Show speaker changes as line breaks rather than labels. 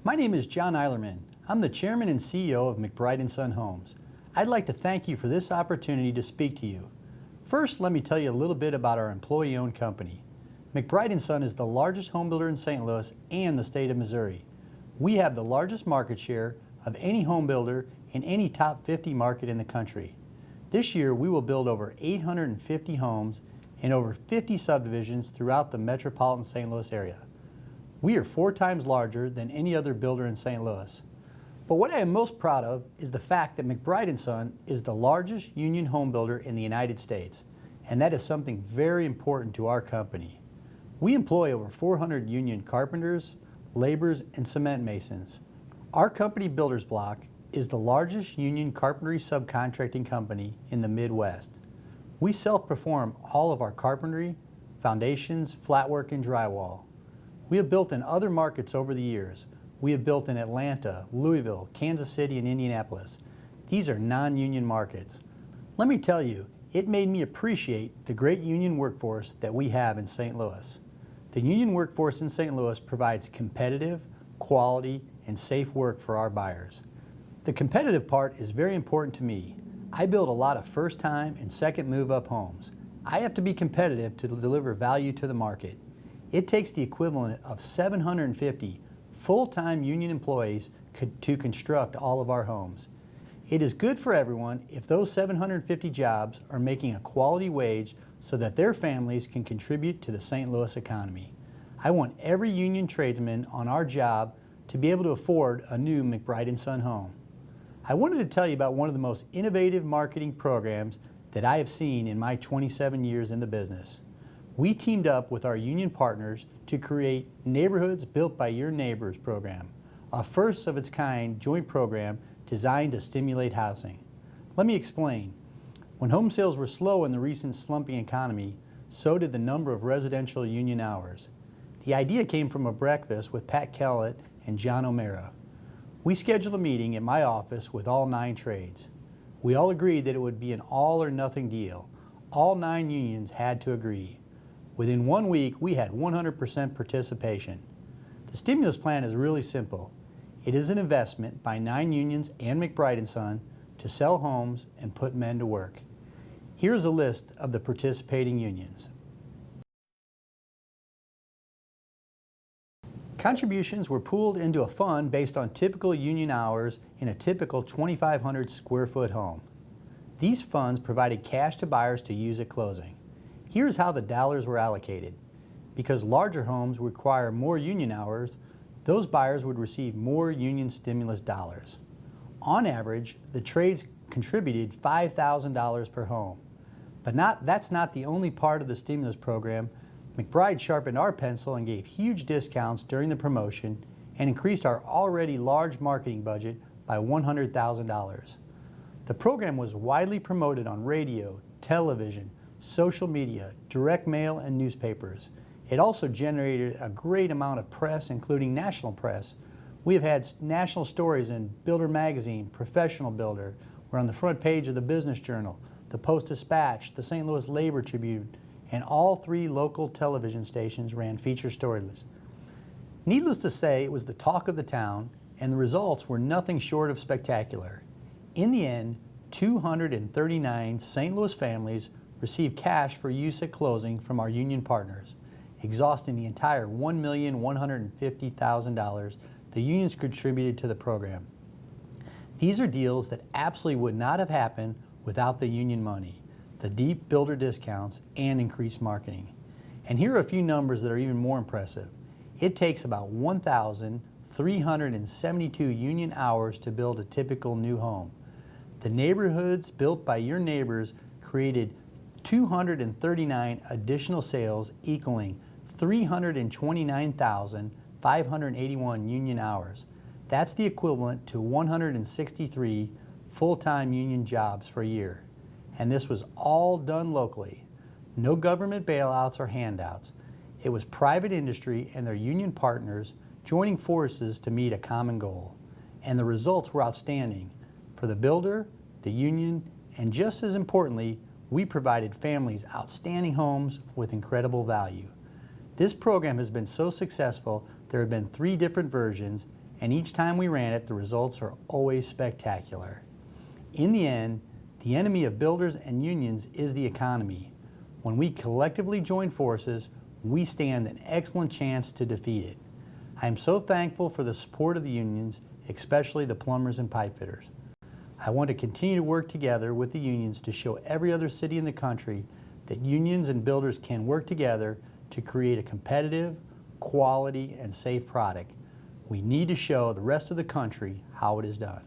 My name is John Eilerman. I'm the Chairman and CEO of McBride & Son Homes. I'd like to thank you for this opportunity to speak to you. First, let me tell you a little bit about our employee-owned company. McBride & Son is the largest home builder in St. Louis and the state of Missouri. We have the largest market share of any home builder in any top 50 market in the country. This year, we will build over 850 homes in over 50 subdivisions throughout the metropolitan St. Louis area. We are 4 times larger than any other builder in St. Louis. But what I am most proud of is the fact that McBride & Son is the largest union home builder in the United States, and that is something very important to our company. We employ over 400 union carpenters, laborers, and cement masons. Our company Builders Block is the largest union carpentry subcontracting company in the Midwest. We self-perform all of our carpentry, foundations, flatwork, and drywall. We have built in other markets over the years. We have built in Atlanta, Louisville, Kansas City, and Indianapolis. These are non-union markets. Let me tell you, it made me appreciate the great union workforce that we have in St. Louis. The union workforce in St. Louis provides competitive, quality, and safe work for our buyers. The competitive part is very important to me. I build a lot of first-time and second move-up homes. I have to be competitive to deliver value to the market. It takes the equivalent of 750 full-time union employees to construct all of our homes. It is good for everyone if those 750 jobs are making a quality wage so that their families can contribute to the St. Louis economy. I want every union tradesman on our job to be able to afford a new McBride & Son home. I wanted to tell you about one of the most innovative marketing programs that I have seen in my 27 years in the business. We teamed up with our union partners to create Neighborhoods Built by Your Neighbors program, a first of its kind joint program designed to stimulate housing. Let me explain. When home sales were slow in the recent slumping economy, so did the number of residential union hours. The idea came from a breakfast with Pat Kellett and John O'Mara. We scheduled a meeting at my office with all 9 trades. We all agreed that it would be an all or nothing deal. All 9 unions had to agree. Within 1 week, we had 100% participation. The stimulus plan is really simple. It is an investment by 9 unions and McBride & Son to sell homes and put men to work. Here's a list of the participating unions. Contributions were pooled into a fund based on typical union hours in a typical 2,500 square foot home. These funds provided cash to buyers to use at closing. Here's how the dollars were allocated. Because larger homes require more union hours, those buyers would receive more union stimulus dollars. On average, the trades contributed $5,000 per home. But that's not the only part of the stimulus program. McBride sharpened our pencil and gave huge discounts during the promotion and increased our already large marketing budget by $100,000. The program was widely promoted on radio, television, social media, direct mail, and newspapers. It also generated a great amount of press, including national press. We have had national stories in Builder Magazine, Professional Builder. We're on the front page of the Business Journal, the Post-Dispatch, the St. Louis Labor Tribune, and all 3 local television stations ran feature stories. Needless to say, it was the talk of the town, and the results were nothing short of spectacular. In the end, 239 St. Louis families received cash for use at closing from our union partners, exhausting the entire $1,150,000 the unions contributed to the program. These are deals that absolutely would not have happened without the union money, the deep builder discounts, and increased marketing. And here are a few numbers that are even more impressive. It takes about 1,372 union hours to build a typical new home. The Neighborhoods Built by Your Neighbors created 239 additional sales equaling 329,581 union hours. That's the equivalent to 163 full-time union jobs for a year. And this was all done locally. No government bailouts or handouts. It was private industry and their union partners joining forces to meet a common goal. And the results were outstanding for the builder, the union, and just as importantly, we provided families outstanding homes with incredible value. This program has been so successful, there have been 3 different versions, and each time we ran it, the results are always spectacular. In the end, the enemy of builders and unions is the economy. When we collectively join forces, we stand an excellent chance to defeat it. I am so thankful for the support of the unions, especially the plumbers and pipe fitters. I want to continue to work together with the unions to show every other city in the country that unions and builders can work together to create a competitive, quality, and safe product. We need to show the rest of the country how it is done.